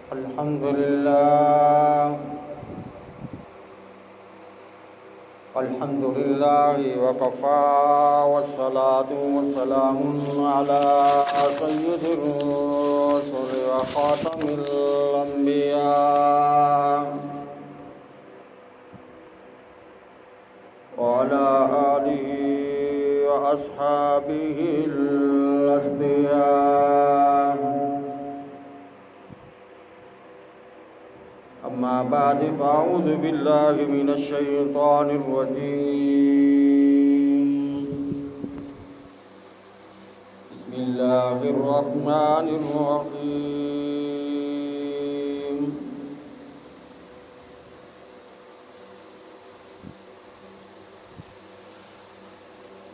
الحمد لله وكفى والصلاة والسلام على سيد الرسل وخاتم الأنبياء وعلى آله وأصحابه الأصفياء. أما بعد فأعوذ بالله من الشيطان الرجيم. بسم الله الرحمن الرحيم.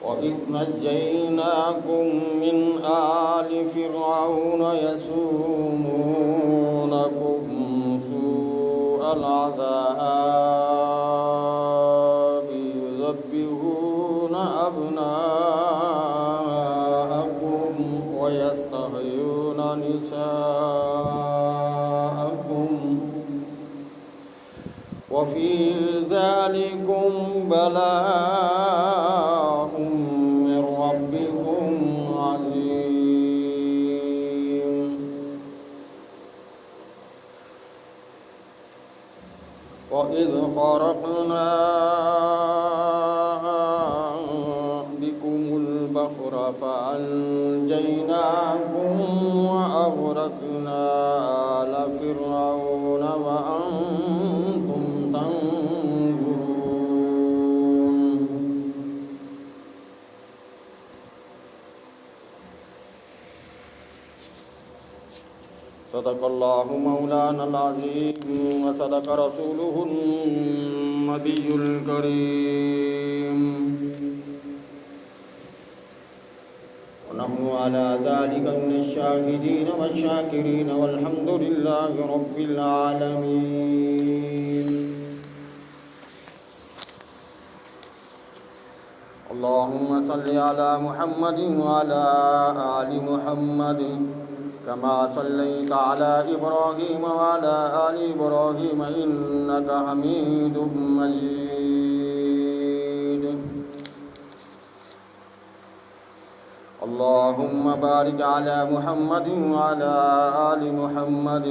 وإذ نجيناكم من آل فرعون يسومونكم سوء العذاب يذبحون أبناءكم ويستحيون نساءكم وفي ذلكم بلاء من ربكم عظيم. وإذ فرقنا بكم البحر فأنجيناكم وأغرقنا آل فرعون وأنتم تنظرون. صدق الله مولانا العظيم وصدق رسوله النبي الكريم، ونحن على ذلك من الشاهدين والشاكرين والحمد لله رب العالمين. اللهم صل على محمد وعلى آل محمد كما صليت على إبراهيم وعلى آل إبراهيم إنك حميد مجيد. اللهم بارك على محمد وعلى آل محمد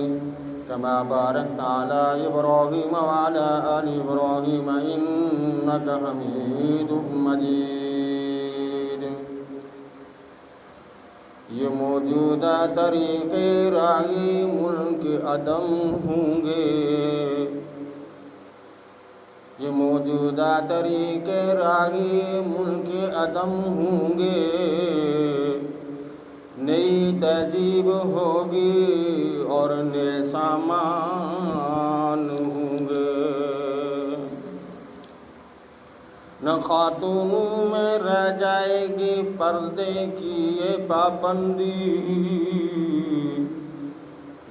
كما باركت على إبراهيم وعلى آل إبراهيم إنك حميد مجيد. یہ موجودہ طریقے راہی ملک عدم ہوں گے، یہ موجودہ طریقے راہی ملک عدم ہوں گے، نئی تہذیب ہوگی اور نئے سامان ہوں گے. نہ خاتونوں میں رہ جائے گی پردے کی یہ پابندی،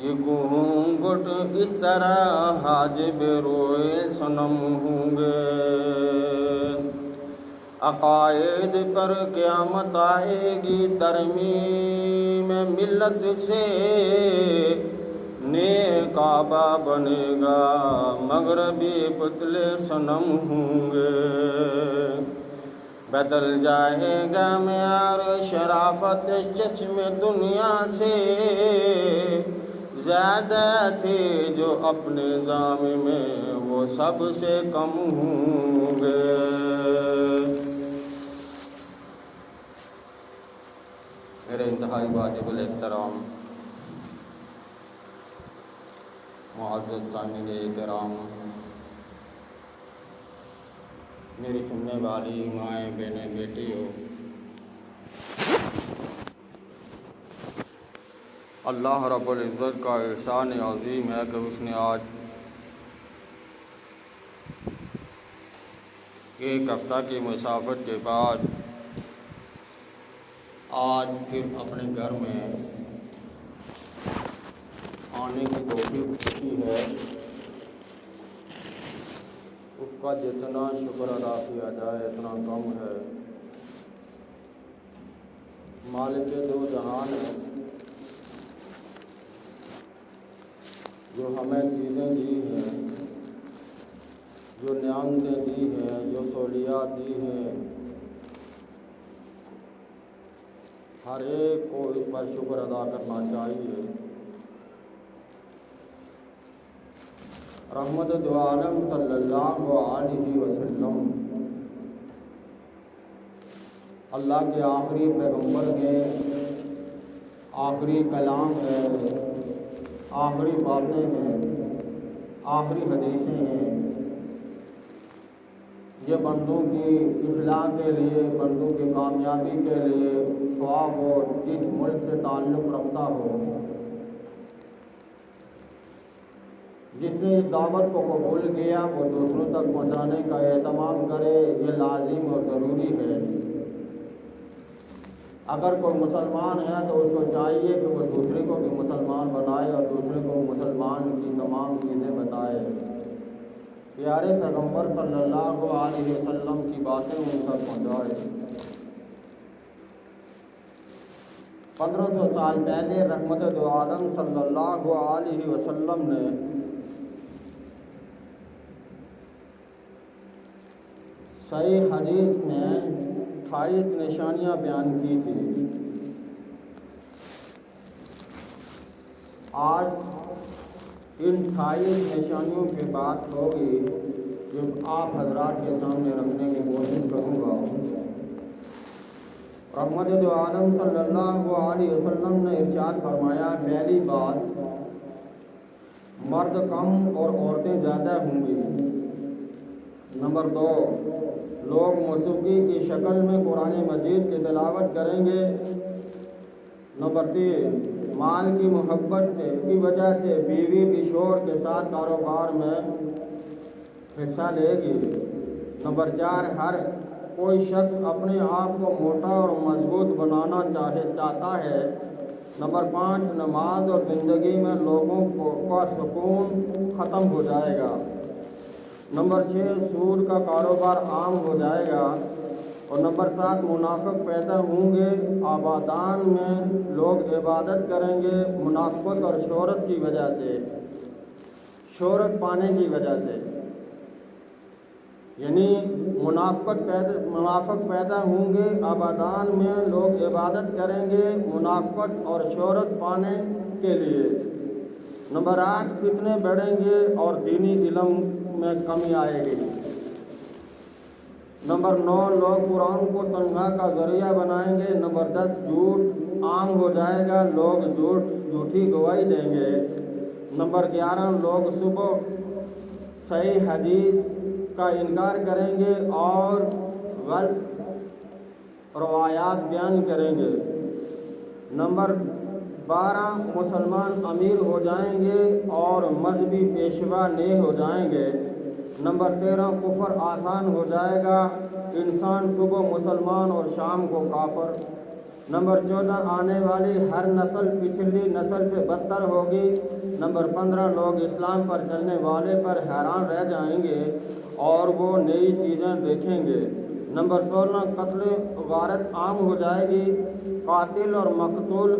یہ گھونگھٹ اس طرح حاجب روئے صنم ہوں گے. عقائد پر قیامت آئے گی ترمیم ملت سے، نئے کعبہ بنے گا مغربی پتلے صنم ہوں گے. بدل جائے گا معیار شرافت چشم دنیا سے، زیادہ تھے جو اپنے نظام میں وہ سب سے کم ہوں گے. میرے انتہائی واجب الاحترام معزز سامعین کرام، میری سننے والی مائیں بہنیں بیٹیوں، اللہ رب العزت کا احسان عظیم ہے کہ اس نے آج ایک ہفتہ کی مسافت کے بعد آج پھر اپنے گھر میں آنے کی توفیق کی ہے. اس کا جتنا شکر ادا کیا جائے اتنا کم ہے. مالک دو جہان ہے، جو ہمیں چیزیں دی ہیں، جو نعمتیں دی ہیں، جو سہولیات دی ہیں، ہر ایک کو اس پر شکر ادا کرنا چاہیے۔ رحمت دو عالم صلی اللہ علیہ وسلم اللہ کے آخری پیغمبر ہیں، آخری کلام ہے، آخری باتیں ہیں، آخری حدیثیں ہیں۔ یہ بندوں کی اصلاح کے لیے، بندوں کی کامیابی کے لیے، خواہ وہ جس ملک سے تعلق رکھتا ہو، جس نے اس دعوت کو قبول کیا وہ دوسروں تک پہنچانے کا اہتمام کرے، یہ لازم اور ضروری ہے۔ اگر کوئی مسلمان ہے تو اس کو چاہیے کہ وہ دوسرے کو بھی مسلمان بنائے اور دوسرے کو مسلمان کی تمام چیزیں بتائے۔ پیارے پیغمبر صلی اللہ علیہ وسلم کی باتیں ان تک پہنچائے۔ 1500 سال پہلے رحمت دو عالم صلی اللہ علیہ وسلم نے صحیح حدیث میں 28 نشانیاں بیان کی تھی۔ آج ان 28 نشانیوں کی بات ہوگی جو آپ حضرات کے سامنے رکھنے کی کوشش کروں گا۔ رحمت دو عالم صلی اللہ علیہ وسلم نے ارشاد فرمایا، پہلی بات، مرد کم اور عورتیں زیادہ ہوں گی۔ نمبر 2، لوگ موسیقی کی شکل میں قرآن مجید کی تلاوت کریں گے۔ نمبر 3، مال کی محبت کی وجہ سے بیوی بھی شوہر کے ساتھ کاروبار میں حصہ لے گی۔ نمبر 4، ہر کوئی شخص اپنے آپ کو موٹا اور مضبوط بنانا چاہتا ہے۔ نمبر 5، نماز اور زندگی میں لوگوں کا سکون ختم ہو جائے گا۔ نمبر 6، سود کا کاروبار عام ہو جائے گا۔ اور نمبر 7، منافق پیدا ہوں گے۔ آبادان میں لوگ عبادت کریں گے منافقت اور شہرت کی وجہ سے، شہرت پانے کی وجہ سے، یعنی منافق پیدا ہوں گے، آبادان میں لوگ عبادت کریں گے منافقت اور شہرت پانے کے لیے۔ نمبر 8، فتنے بڑھیں گے اور دینی علم میں کمی آئے گی۔ نمبر 9، لوگ قرآن کو تنخواہ کا ذریعہ بنائیں گے۔ نمبر 10، جھوٹ عام ہو جائے گا، لوگ جھوٹی گواہی دیں گے۔ نمبر 11، لوگ صبح صحیح حدیث کا انکار کریں گے اور غلط روایات بیان کریں گے۔ نمبر 12، مسلمان امیر ہو جائیں گے اور مذہبی پیشوا نہ ہو جائیں گے۔ نمبر 13، کفر آسان ہو جائے گا، انسان صبح مسلمان اور شام کو کافر۔ نمبر 14، آنے والی ہر نسل پچھلی نسل سے بدتر ہوگی۔ نمبر 15، لوگ اسلام پر چلنے والے پر حیران رہ جائیں گے اور وہ نئی چیزیں دیکھیں گے۔ نمبر 16، قتل غارت عام ہو جائے گی، قاتل اور مقتول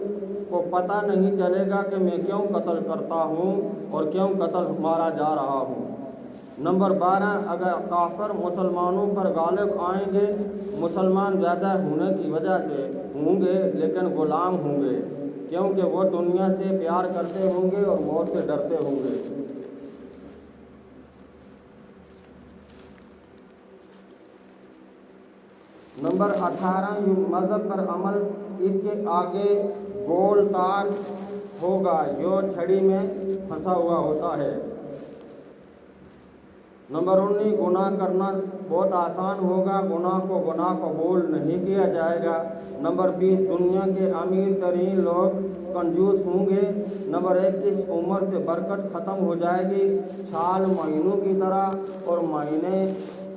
کو پتہ نہیں چلے گا کہ میں کیوں قتل کرتا ہوں اور کیوں قتل مارا جا رہا ہوں۔ نمبر 12، اگر کافر مسلمانوں پر غالب آئیں گے، مسلمان زیادہ ہونے کی وجہ سے ہوں گے لیکن غلام ہوں گے، کیونکہ وہ دنیا سے پیار کرتے ہوں گے اور موت سے ڈرتے ہوں گے۔ نمبر 18، مذہب پر عمل اس کے آگے گول تار ہوگا جو چھڑی میں پھنسا ہوا ہوتا ہے۔ نمبر 19، گناہ کرنا بہت آسان ہوگا، گناہ قبول نہیں کیا جائے گا۔ نمبر 20، دنیا کے امیر ترین لوگ کنجوس ہوں گے۔ نمبر 21، عمر سے برکت ختم ہو جائے گی، سال مہینوں کی طرح اور مہینے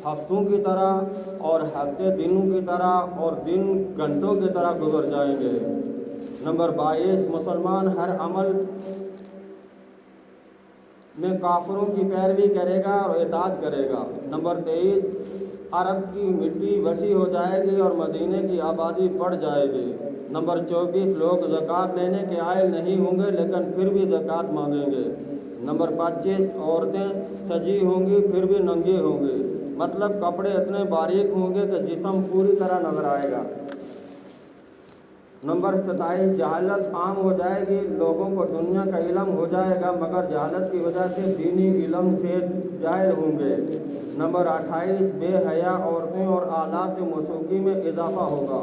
ہفتوں کی طرح اور ہفتے دنوں کی طرح اور دن گھنٹوں کی طرح گزر جائیں گے۔ نمبر 22، مسلمان ہر عمل میں کافروں کی پیروی کرے گا اور اطاعت کرے گا۔ نمبر 23، عرب کی مٹی وسیع ہو جائے گی اور مدینے کی آبادی بڑھ جائے گی۔ नंबर 24 लोग ज़कात लेने के आयल नहीं होंगे लेकिन फिर भी ज़कात मांगेंगे। नंबर 25 औरतें सजी होंगी फिर भी नंगी होंगी, मतलब कपड़े इतने बारीक होंगे कि जिस्म पूरी तरह नजर आएगा। नंबर 27 जहालत आम हो जाएगी, लोगों को दुनिया का इल्म हो जाएगा मगर जहालत की वजह से दीनी इल्म से जाहिल होंगे। नंबर 28 बेहया औरतें और आलात मौसूकी में इजाफा होगा।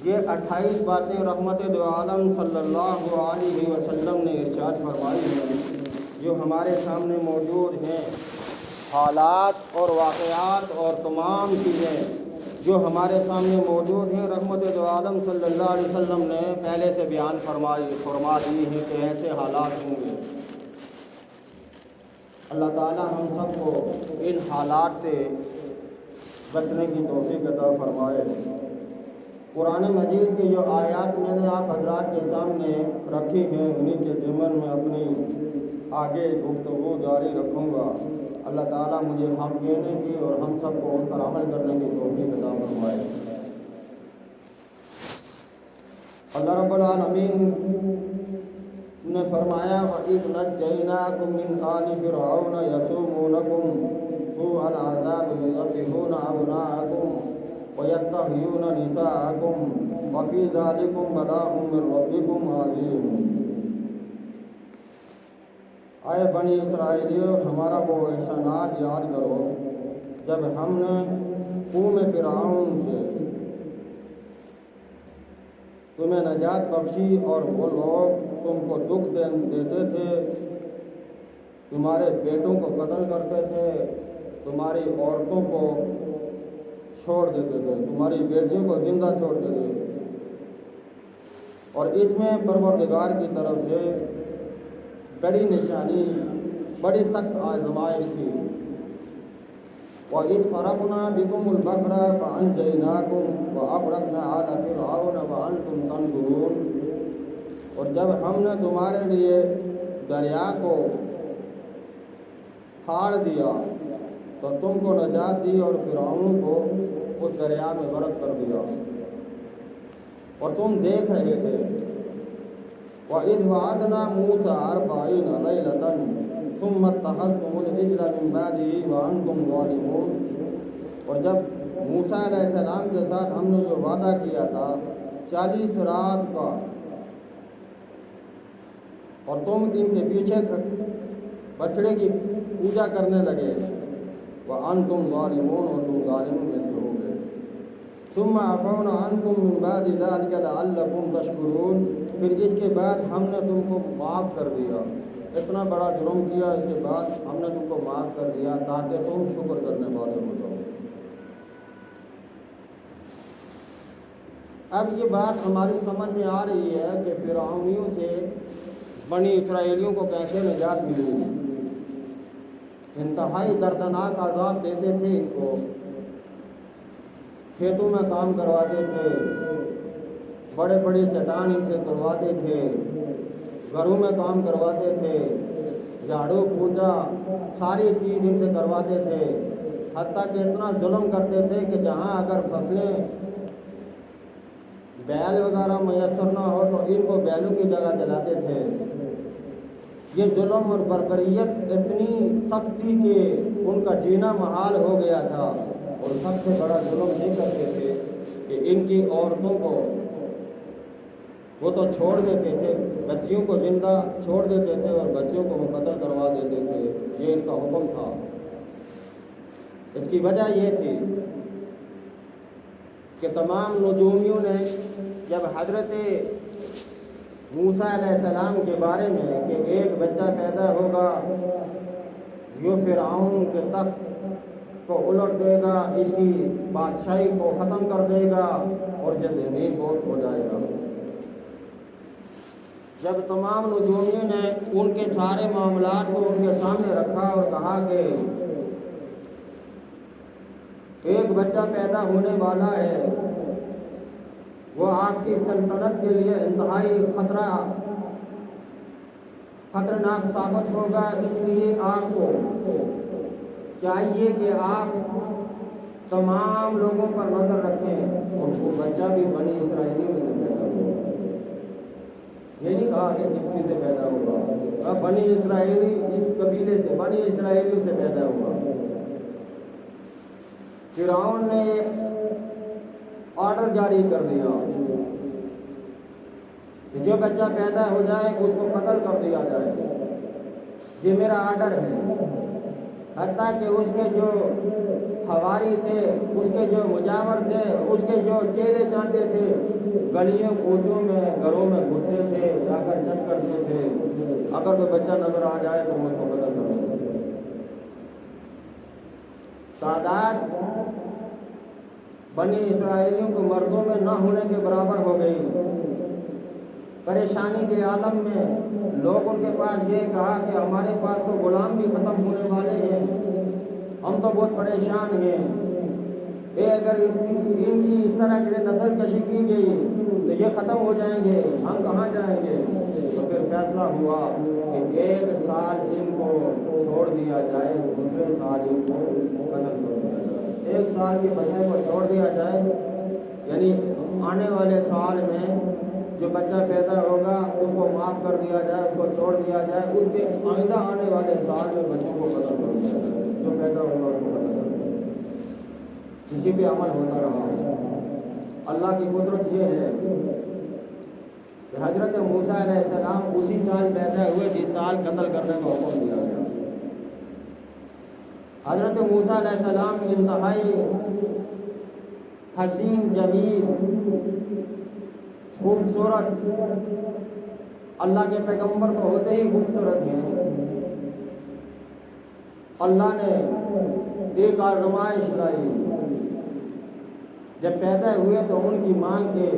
ये 28 बातें रहमत दो आलम सल्लल्लाहु अलैहि वसल्लम ने इरशाद फरमाई हैं, जो हमारे सामने मौजूद हैं। हालात और वाक़यात और तमाम चीज़ें जो हमारे सामने मौजूद हैं, रहमत दो आलम सल्लल्लाहु अलैहि वसल्लम ने पहले से बयान फरमा दी हैं कि ऐसे हालात होंगे। अल्लाह ताला हम सबको इन हालात से बचने की तौफीक अता फरमाए। कुरान मजीद की जो आयत मैंने आप हजरात के सामने रखी हैं, उन्हीं के ज़िम्मन में अपनी आगे गुफ्तगू जारी रखूँगा। अल्लाह ताला मुझे हक़ कहने की और हम सबको उस पर अमल करने की तौफीक अता फरमाए। अल्लाह रब्बुल आलमीन ने फरमाया वइज़ नज्जयनाकुम मिन आलि फ़िरऔन यसूमूनकुम सूअल अज़ाब युज़ब्बिहूना अब्नाअकुम व यस्तहय्यूना निसाअकुम व फ़ी ज़ालिकुम बलाउम मिन रब्बिकुम अज़ीम। आए बनी इसराइलियों, हमारा वो एहसानात याद करो जब हमने कौम फ़िरऔन से तुम्हें नजात बख्शी और वो लोग तुमको दुख देते थे, तुम्हारे बेटों को कत्ल करते थे, तुम्हारी औरतों को छोड़ देते थे, तुम्हारी बेटियों को जिंदा छोड़ते थे। और इसमें परवरदिगार की तरफ से बड़ी निशानी, बड़ी सख्त आज़माइश थी। वइज़ फ़रक़ना बिकुमुल बहरा फ़अनजयनाकुम व अग़रक़ना आला फ़िरऔन व अंतुम तंज़ुरून। और जब हमने तुम्हारे लिए दरिया को फाड़ दिया तो तुमको नजात दी और फ़िरऔन को उस दरिया में गरक़ कर दिया और तुम देख रहे थे। वइज़ वअदना मूसा 40 लैलतन सुम्मा इत्तख़ज़्तुमुल इज्ला मिन बादिही व अंतुम ज़ालिमून। और जब मूसा अलैहिस्सलाम के साथ हमने जो वादा किया था 40 रात का, और तुम इनके पीछे बछड़े की पूजा करने लगे, व अंतुम ज़ालिमून, और तुम ज़ालिमों में से हो गए। सुम्मा अफ़ौना अन्कुम मिन बादि ज़ालिका लअल्लकुम तशकुरून। फिर इसके बाद हमने तुमको माफ़ कर दिया, इतना बड़ा जुर्म किया, इसके बाद हमने तुमको माफ़ कर दिया ताकि तुम शुक्र करने वाले हो जाओ। अब ये बात हमारी समझ में आ रही है कि फ़िरऔनियों से बनी इसराइलियों को कैसे निजात मिली। इंतहाई दर्दनाक अज़ाब देते थे इनको, खेतों में काम करवाते थे, बड़े बड़े चट्टान इनसे तोड़वाते थे, घरों में काम करवाते थे, झाड़ू पोछा सारी चीज़ इनसे करवाते थे। हत्ता कि इतना जुल्म करते थे कि जहाँ अगर फसलें बैल वगैरह मैसर ना हो तो इनको बैलों की जगह चलाते थे। ये जुल्म और बर्बरियत इतनी सख्त थी कि उनका जीना महाल हो गया था। और सबसे बड़ा जुल्म ये करते थे कि इनकी औरतों को वो तो छोड़ देते थे, बच्चियों को जिंदा छोड़ देते थे और बच्चों को वो कत्ल करवा देते थे। ये इनका हुक्म था। इसकी वजह ये थी कि तमाम नजूमियों ने जब हजरत मूसा अलैहिस्सलाम के बारे में कि एक बच्चा पैदा होगा जो फ़िरऔन के तख्त को उलट देगा, इसकी बादशाही को ख़त्म कर देगा और ज़मीन बोझ हो जाएगा। जब तमाम नजूमियों ने उनके सारे मामलात को उनके सामने रखा और कहा कि एक बच्चा पैदा होने वाला है, वो आपकी सल्तनत के लिए इंतहाई खतरनाक साबित होगा, इसलिए आपको चाहिए कि आप तमाम लोगों पर नज़र रखें और वो बच्चा भी बनी इसराइलियों में पैदा یہ نہیں کہا کہ کسی سے پیدا ہوگا، بنی اسرائیلی اس قبیلے سے، بنی اسرائیلیوں سے پیدا ہوا۔ فرعون نے آرڈر جاری کر دیا کہ جو بچہ پیدا ہو جائے اس کو قتل کر دیا جائے، یہ میرا آرڈر ہے۔ حتیٰ کہ اس کے جو حواری تھے، اس کے جو مجاور تھے، اس کے جو چیلے چانٹے تھے، گلیوں کوچوں میں گھروں میں گھستے تھے، جا کر چیک کرتے تھے، اگر کوئی بچہ نظر آ جائے تو اس کو قتل کر دیتے تھے۔ تعداد بنی اسرائیلیوں کو مردوں میں نہ ہونے کے برابر ہو گئی۔ پریشانی کے عالم میں لوگ ان کے پاس یہ کہا کہ ہمارے پاس تو غلام بھی ختم ہونے والے ہیں، ہم تو بہت پریشان ہیں، اگر ان کی اس طرح کی نسل کشی کی گئی تو یہ ختم ہو جائیں گے، ہم کہاں جائیں گے؟ تو پھر فیصلہ ہوا کہ 1 سال ان کو چھوڑ دیا جائے، دوسرے سال ان کو قتل کر دیا جائے۔ 1 سال کے بچے کو چھوڑ دیا جائے، یعنی آنے والے سال میں جو بچہ پیدا ہوگا اس کو معاف کر دیا جائے، اس کو چھوڑ دیا جائے، اس کے آئندہ آنے والے سال میں بچوں کو قتل کر دیا جائے، جو پیدا ہوگا اس کو قتل کر دیا جائے۔ اسی پہ عمل ہوتا رہا۔ اللہ کی قدرت یہ ہے کہ حضرت موسیٰ علیہ السلام اسی سال پیدا ہوئے جس سال قتل کرنے کا حکم دیا گیا۔ حضرت موسیٰ علیہ السلام انتہائی حسین، جمیل، خوبصورت، اللہ کے پیغمبر تو ہوتے ہی خوبصورت ہیں۔ اللہ نے ایک آزمائش لائی، جب پیدا ہوئے تو ان کی ماں کے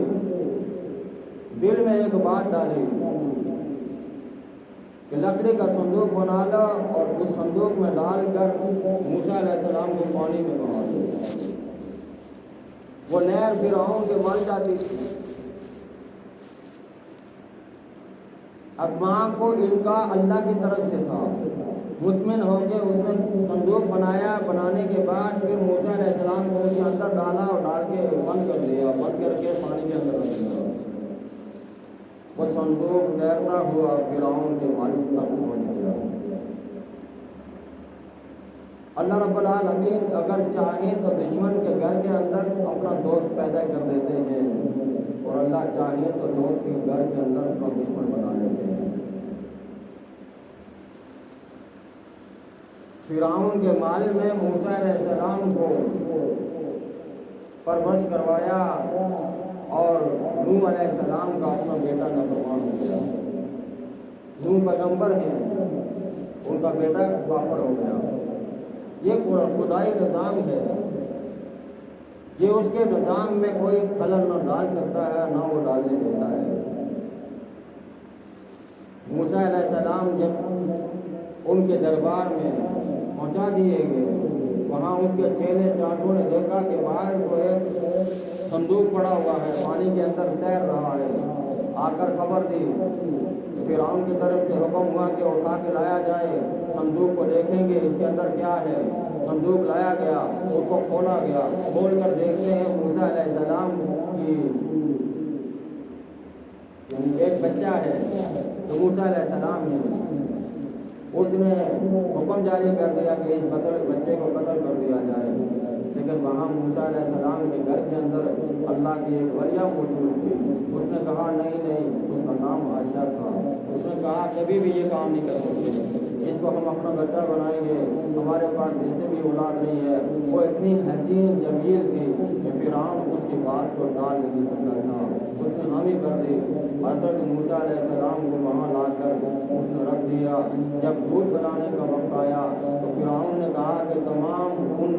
دل میں ایک بات ڈالی کہ لکڑی کا صندوق بنا لو اور اس صندوق میں ڈال کر موسیٰ علیہ السلام کو پانی میں بہا دو۔ وہ نہر فرعون کے مر جاتی تھی۔ اب ماں کو ان کا اللہ کی طرف سے تھا، مطمئن ہو کے اس نے صندوق بنایا۔ بنانے کے بعد پھر موسیٰ علیہ السلام کو اس کے اندر ڈالا اور ڈال کے بند کر دیا، بند کر کے پانی کے اندر رکھ دیا۔ وہ صندوق تیرتا ہوا فرعون کے مالک تک پہنچ گیا۔ اللہ رب العالمین اگر چاہیں تو دشمن کے گھر کے اندر اپنا دوست پیدا کر دیتے ہیں، اور اللہ چاہے تو دوست کے گھر کے اندر اپنا دشمن بنا لیتے ہیں۔ فرعون کے مال میں موسیٰ علیہ السلام کو پرورش کروایا، اور نوح علیہ السلام کا اپنا بیٹا نافرمان ہو گیا۔ نوح پیغمبر ہیں، ان کا بیٹا کافر ہو گیا۔ یہ خدائی نظام ہے، یہ اس کے نظام میں کوئی خلل نہ ڈال سکتا ہے، نہ وہ ڈالنے دیتا ہے۔ موسیٰ علیہ السلام جب ان کے دربار میں پہنچا دیے گئے، وہاں ان کے چیلے چانٹوں نے دیکھا کہ باہر جو ایک صندوق پڑا ہوا ہے، پانی کے اندر تیر رہا ہے۔ آ کر خبر دی، فرعون کی طرف سے حکم ہوا کہ اٹھا کے لایا جائے، صندوق کو دیکھیں گے اس کے اندر کیا ہے۔ صندوق لایا گیا، اس کو کھولا گیا، کھول کر دیکھتے ہیں موسیٰ علیہ السلام کی ایک بچہ ہے، تو موسیٰ علیہ السلام ہے، اس نے حکم جاری کر دیا کہ اس بچے کو قتل کر دیا جائے۔ لیکن وہاں موسیٰ علیہ السلام کے گھر کے اندر اللہ کی ایک ولیہ موجود تھی۔ اس نے کہا نہیں، اس کا نام عائشہ تھا۔ اس نے کہا کبھی بھی یہ کام نہیں کر سکتے، اس کو ہم اپنا بچہ بنائیں گے، ہمارے پاس جیسے بھی اولاد نہیں ہے۔ وہ اتنی حسین جمیل تھی کہ فرعون اس کی بات کو ٹال نہیں سکتا تھا، اس نے حامی کر دی۔ حضرت موسیٰ علیہ السلام کو وہاں لا کر اس نے رکھ دیا۔ جب دودھ بنانے کا وقت آیا تو فرعون نے کہا کہ تمام ان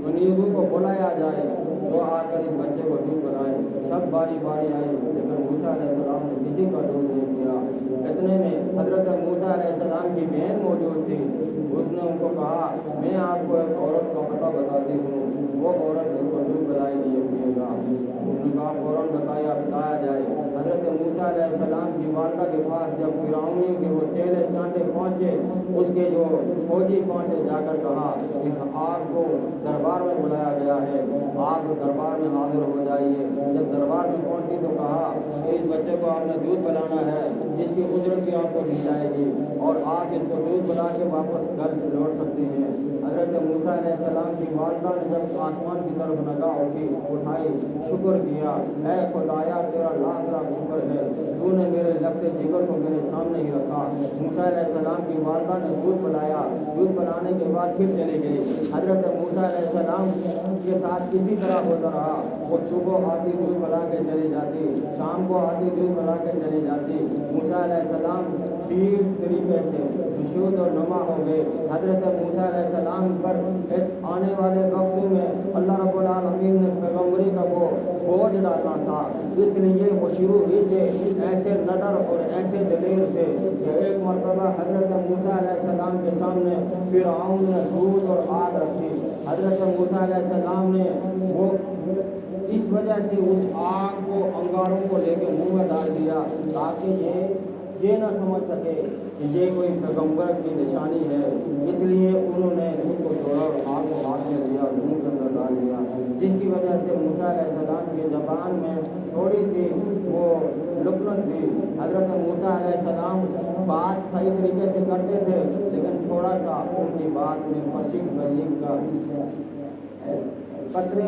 کنیزوں کو بلایا جائے تو آ کر اس بچے کو دودھ بنائے۔ سب باری باری آئی، لیکن موسیٰ علیہ السلام نے کسی کا دودھ نہیں کیا۔ اتنے میں حضرت موسیٰ علیہ السلام کی بہن موجود تھی، اس نے ان کو کہا میں آپ کو ایک عورت کا پتہ بتاتی ہوں، وہ عورت اس کو دودھ پلائے گی، یہ پیے گا۔ انہوں نے کہا فوراً بتایا جائے۔ حضرت موسیٰ علیہ السلام کی والدہ کے پاس جب فرعونیوں کے وہ چیلے چانٹے कांटे पहुँचे, उसके जो फौजी पहुँचे जाकर कहा इस आग को दरबार में बुलाया गया है, आप दरबार में हाजिर हो जाइए। जब दरबार में पहुँची तो कहा कि इस बच्चे को आपने दूध पिलाना है, जिसकी उजरत भी आपको दी जाएगी और आप इसको दूध पिला के वापस घर लौट सकते हैं। हज़रत मूसा अलैहिस्सलाम की वालिदा ने जब आसमान की तरफ निगाह उठाई, शुक्र किया, ऐ खुदाया तेरा लाख लाख शुक्र है, तूने मेरे लगते जिगर को मेरे सामने ही रखा। मूसा अलैहिस्सलाम की वालिदा ने दूध पिलाया, दूध पिलाने के बाद फिर चली गई। हज़रत मूसा अलैहिस्सलाम के साथ इसी तरह होता रहा, वो सुबह आती दूध पिला के चली जाती, शाम को आती दूध पिला के चली जाती। मूसा अलैहिस्सलाम ठीक तरीके से शुद्ध और नुमा हो गए। हज़रत मूसा अलैहिस्सलाम पर आने वाले वक्त में अल्लाह रब्बुल आलमीन ने पैगम्बरी का वो बोझ डालना था, इसलिए वो शुरू ही से ऐसे नडर और ऐसे दलेर थे कि एक मरतबा हज़रत मूसा अलैहिस्सलाम के सामने फिरऔन ने दूध और आग रखी। हज़रत मूसा अलैहिस्सलाम ने वो इस वजह से उस आग को अंगारों को लेकर मुंह में डाल दिया ताकि ये न समझ सके कि ये कोई पैगम्बर की निशानी है, इसलिए उन्होंने उसको छोड़ा और आग को हाथ में लिया और मुंह के अंदर डाल दिया, जिसकी वजह से मूसा अलैहिस्सलाम की ज़बान में थोड़ी सी वो लुकनत थी। हज़रत मूसा अलैहिस्सलाम बात सही तरीके से करते थे, लेकिन थोड़ा सा उनकी बात में फसीह बलीग का कतरे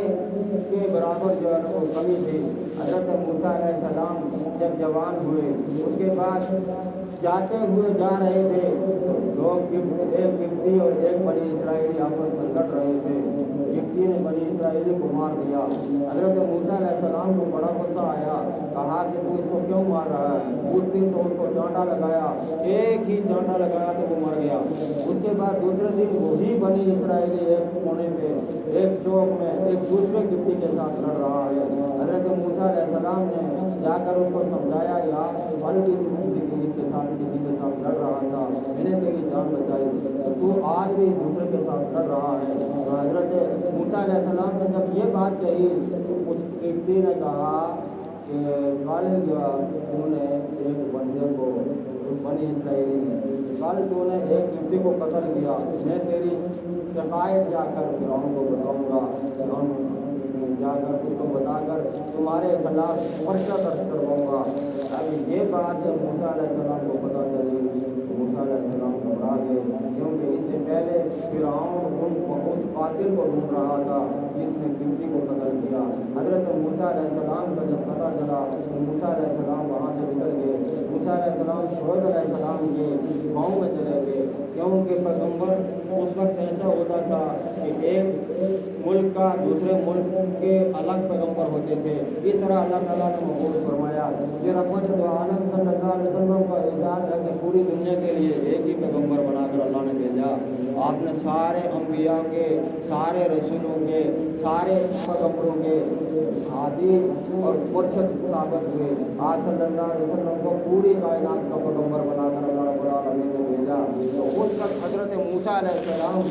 के बराबर जो है वो कमी थी। हज़रत मूसा अलैहिस्सलाम जब जवान हुए, उसके बाद जाते हुए जा रहे थे, लोग एक गिप्ती और एक बनी इसराइली आपस में लड़ रहे थे। गिप्ती ने बनी इसराइली को मार दिया। हज़रत मूसा अलैहिस्सलाम को बड़ा गुस्सा आया, कहा कि तू इसको क्यों मार रहा है। उस दिन तो उसको चांटा लगाया, एक ही चांटा लगाया तो वो मर गया। उसके बाद दूसरे दिन वही बनी इसराइली एक कोने पे एक चौक में एक दूसरे गिप्ती के साथ लड़ रहा है। हज़रत मूसा अलैहिस्सलाम ने जाकर उसको समझाया, यार कल भी किसी के साथ लड़ रहा था, मैंने तेरी जान बचाई, तो तू आज भी दूसरे के साथ लड़ रहा है। तो हज़रत मूसा अलैहिस्सलाम ने जब ये बात कही, उस गिप्ती ने कहा कि कल तूने एक बंदे को बनी इसराइली कल तूने एक गिप्ती को कत्ल किया, मैं तेरी शिकायत जाकर फिरौन को बताऊँगा, फिरौन जाकर उसको बताकर तुम्हारे खिलाफ पर्चा दर्ज करवाऊँगा। अब ये बात जब मूसा अलैहिस्सलाम को पता चली, मूसा अलैहिस्सलाम घबरा गए, क्योंकि इससे पहले फिरौन उस कातिल को ढूंढ रहा था जिसने गिप्ती को कत्ल किया। हज़रत मूसा अलैहिस्सलाम का जब पता चला तो मूसा अलैहिस्सलाम वहाँ से निकल गए। मूसा अलैहिस्सलाम शुएब अलैहिस्सलाम के गाँव में चले गए, क्योंकि पैगम्बर उस वक्त ऐसा होता था कि एक मुल्क का दूसरे मुल्क के अलग पैगम्बर होते थे। इस तरह अल्लाह ताला ने मक़बूल फरमाया। ये रहमत दो आलम सल्लल्लाहु अलैहि वसल्लम का एजाज़ है कि पूरी दुनिया के लिए एक ही पैगम्बर बनाकर अल्लाह ने भेजा। आपने सारे अम्बिया के, सारे रसूलों के, सारे पैगम्बरों के हादी और मुर्शद साबित हुए। आप सल्लल्लाहु अलैहि वसल्लम को पूरी कायनात का पैगम्बर बनाकर अल्लाह रब्बुल आलमीन ने भेजा। तो उस वक्त हज़रत मूसा अलैहिस्सलाम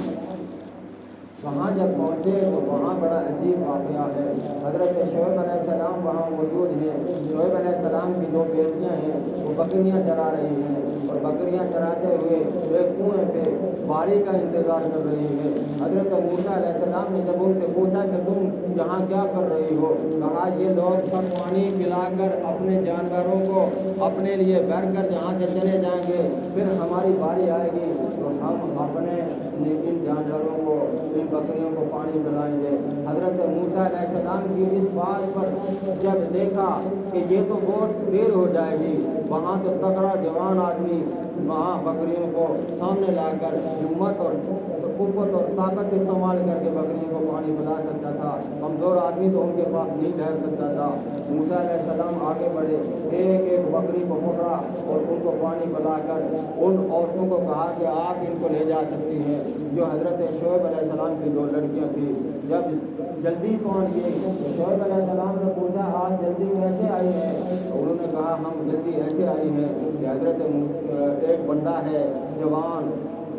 वहाँ जब पहुँचे तो वहाँ बड़ा अजीब वाक़या है। हज़रत शुएब अलैहिस्सलाम वहाँ मौजूद हैं। शुएब अलैहिस्सलाम की दो बेटियाँ हैं, वो बकरियाँ चरा रही हैं और बकरियाँ चराते हुए एक कुएँ पे बारी का इंतज़ार कर रही है। हज़रत मूसा अलैहिस्सलाम ने जब उनसे पूछा कि तुम यहाँ क्या कर रही हो, कहा ये लोग सब पानी पिलाकर अपने जानवरों को अपने लिए भर कर जहाँ से चले जाएंगे, फिर हमारी बारी आएगी तो हम अपने इन जानवरों को, इन बकरियों को पानी पिलाएंगे। हज़रत मूसा अलैहिस्सलाम की इस बात पर जब देखा कि ये तो बहुत देर हो जाएगी, वहाँ तो तगड़ा जवान आदमी वहाँ बकरियों को सामने लाकर हिम्मत और कुव्वत और ताकत इस्तेमाल करके बकरियों को पानी पिला सकता था, कमज़ोर आदमी तो उनके पास नहीं ठहर सकता था। मूसा अलैहिस्सलाम आगे बढ़े, एक एक बकरी को पकड़ा और उनको पानी पिलाकर उन औरतों को कहा कि आप इनको ले जा सकती हैं, जो हज़रत शुएब अलैहिस्सलाम की दो लड़कियां थी। जब जल्दी पहुंच गई तो शुएब अलैहिस्सलाम ने पूछा, आज जल्दी कैसे आई है? तो उन्होंने कहा, हम जल्दी ऐसे आई हैं कि हज़रत एक बंदा है जवान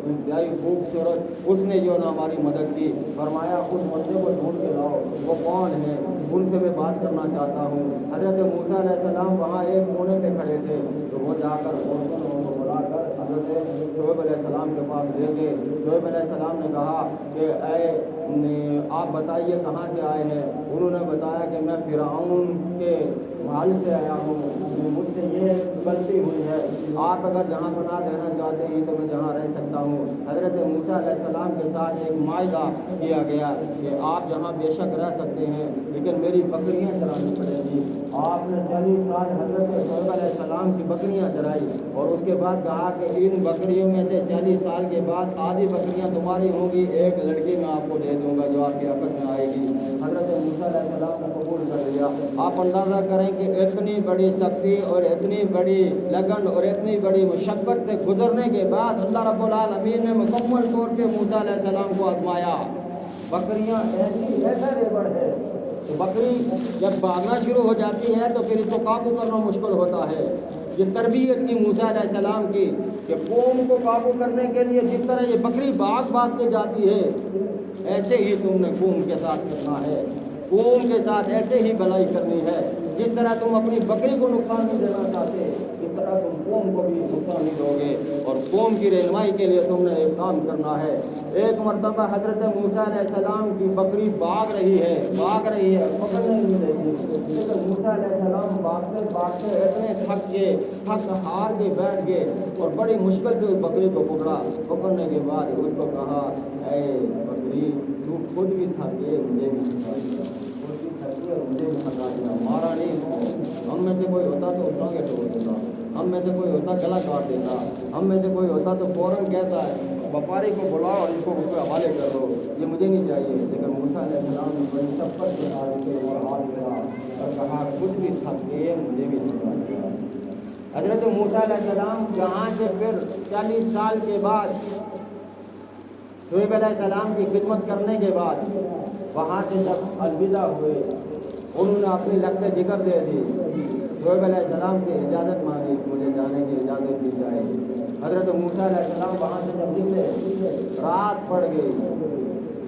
इंतहाई खूबसूरत, उसने जो ना हमारी मदद की। फरमाया उस बंदे को ढूंढ के लाओ, वो कौन है, उनसे मैं बात करना चाहता हूँ। हज़रत मूसा अलैहिस्सलाम वहाँ एक कोने पे खड़े थे, तो वो जाकर उनको बुलाकर हज़रत अलैहिस्सलाम के पास ले गए। शुएब अलैहिस्सलाम ने कहा कि आप बताइए कहाँ से आए हैं। उन्होंने बताया कि मैं फिरौन के महल से आया हूँ, मुझसे ये गलती हुई है, आप अगर जहाँ पनाह देना चाहते हैं तो मैं जहाँ रह सकता हूँ। हज़रत मूसा अलैहिस्सलाम के साथ एक मायदा किया गया कि आप जहाँ बेशक रह सकते हैं लेकिन मेरी बकरियाँ चरानी पड़ेगी। आपने 40 साल हज़रत शुएब अलैहिस्सलाम की बकरियाँ चराई और उसके बाद कहा कि इन बकरियों में से 40 साल के बाद आधी बकरियाँ तुम्हारी होंगी, एक लड़की मैं आपको दे दूँगा जो आपकी हक़ में आएगी। हज़रत मूसा अलैहिस्सलाम ने कबूल कर लिया। आप अंदाज़ा करें कि इतनी बड़ी सख्ती और इतनी बड़ी लगन और इतनी बड़ी मुशक्क़त से गुजरने के बाद अल्लाह रब्बुल आलमीन ने मुकम्मल तौर पे मूसा अलैहिस्सलाम को आज़माया। बकरियाँ ऐसा रेबड़ है, तो बकरी जब भागना शुरू हो जाती है तो फिर इसको काबू करना मुश्किल होता है। ये तरबियत की मूसा अलैहिस्सलाम की कि कौम को काबू करने के लिए जिस तरह ये बकरी भाग भाग के जाती है, ऐसे ही तुमने कौम के साथ करना है, कौम के साथ ऐसे ही भलाई करनी है। जिस तरह तुम अपनी बकरी को नुकसान नहीं देना चाहते, इस तरह तुम कौम को भी नुकसान नहीं दोगे और कौम की रहनुमाई के लिए तुमने एक काम करना है। एक मरतबा हज़रत मूसा अलैहिस्सलाम की बकरी भाग रही है, पकड़ने नहीं देती, लेकिन मूसा अलैहिस्सलाम भागते भागते इतने थक हार के बैठ गए और बड़ी मुश्किल से उस बकरी को पकड़ा। पकड़ने के बाद उसको कहा, ऐ बकरी तू खुद भी थक गए, मुझे भी थका दिया, खुद भी थक गए और मुझे भी थका दिया, मारा नहीं। हम में से कोई होता तो उठा के तोड़ देता, हम में से कोई होता गला काट देता, हम में से कोई होता तो फौरन कहता है व्यापारी को बुलाओ और इसको उसके हवाले कर दो, ये मुझे नहीं चाहिए। लेकिन मूसा अलैहिस्सलाम ने बड़ी शफ़क़त के साथ और हाथ मिला और कहा खुद भी थक गए, मुझे भी थका दिया। हज़रत मूसा अलैहिस्सलाम जहाँ से फिर 40 साल के बाद शुएब अलैहिस्सलाम की खिदमत करने के बाद वहाँ से जब अलविदा हुए, उन्होंने अपनी लक्ष्य जिक्र दे दी, शुएब अलैहिस्सलाम से इजाज़त मांगी, मुझे जाने की इजाज़त दी जाए। हज़रत मूसा अलैहिस्सलाम वहाँ से जब निकले, रात पड़ गई,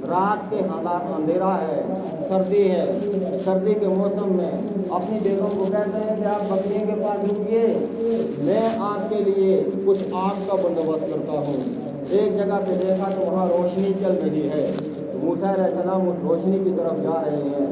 रात के हालात अंधेरा है, सर्दी है, सर्दी के मौसम में अपनी बेगों को कहते हैं कि आप बकरियों के पास रुकिए, मैं आपके लिए कुछ आग का बंदोबस्त करता हूँ। एक जगह पे देखा तो वहाँ रोशनी चल रही है, मूसा अलैहिस्सलाम उस रोशनी की तरफ जा रहे हैं।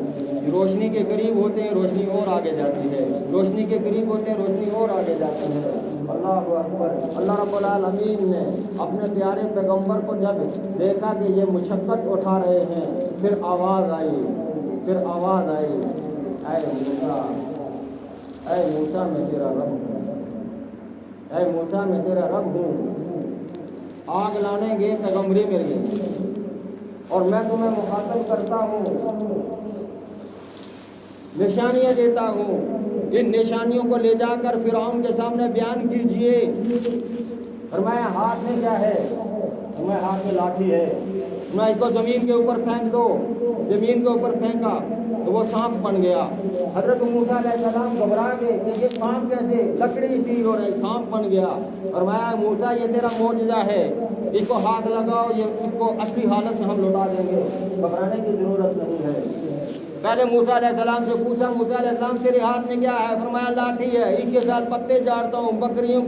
रोशनी के करीब होते हैं, रोशनी और आगे जाती है, रोशनी के करीब होते हैं, रोशनी और आगे जाती है। अल्लाह अकबर। अल्लाह रब्बुल आलमीन ने अपने प्यारे पैगंबर को जब देखा कि ये मुशक्क़त उठा रहे हैं, फिर आवाज़ आई, ऐ मूसा मैं तेरा रब हूँ, ऐ मूसा मैं तेरा रब हूँ। आग लाने गए, पैगंबरी मिल गई और मैं तुम्हें मुखातब करता हूँ, निशानियाँ देता हूँ, इन निशानियों को ले जाकर फिरौन के सामने बयान कीजिए। फरमाया हाथ में क्या है? फरमाया हाथ में लाठी है। मैं इसको ज़मीन के ऊपर फेंक दो। ज़मीन के ऊपर फेंका तो वो सांप बन गया। हज़रत मूसा अलैहिस्सलाम घबरा गए कि ये सांप कैसे, लकड़ी थी और सांप बन गया। फरमाया मूसा ये तेरा मौजज़ा है, इसको हाथ लगाओ, ये इसको असली हालत में हम लौटा देंगे, घबराने की ज़रूरत नहीं है। पहले मूसा अलैहिस्सलाम से पूछा, मूसा अलैहिस्सलाम तेरे हाथ में क्या है? फरमाया लाठी है, इसके साथ पत्ते झाड़ता हूँ, बकरियों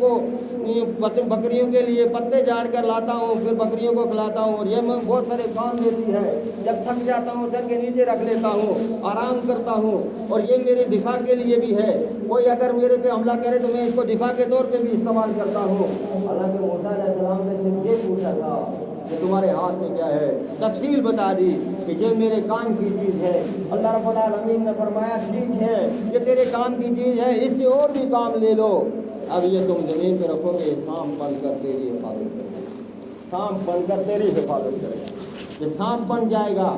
के लिए पत्ते झाड़ कर लाता हूँ, फिर बकरियों को खिलाता हूँ और ये मैं बहुत सारे काम देती है। जब थक जाता हूँ सर के नीचे रख लेता हूँ, आराम करता हूँ और ये मेरे दिफा के लिए भी है। कोई अगर मेरे पे हमला करे तो मैं इसको दिफा के तौर पे भी इस्तेमाल करता हूँ। हालांकि मूसा अलैहिस्सलाम ने सिर्फ ये पूछा था कि तुम्हारे हाथ में क्या है, तफसील बता दी कि ये मेरे काम की चीज़ है। अल्लाह रब्बुल आलमीन ने फरमाया ठीक है, ये तेरे काम की चीज़ है, इससे और भी काम ले लो। अब ये तुम ज़मीन पे रखोगे, सांप बनकर तेरी हिफाजत करेगा, सांप बनकर तेरी हिफाजत करेगा। ये सांप बन जाएगा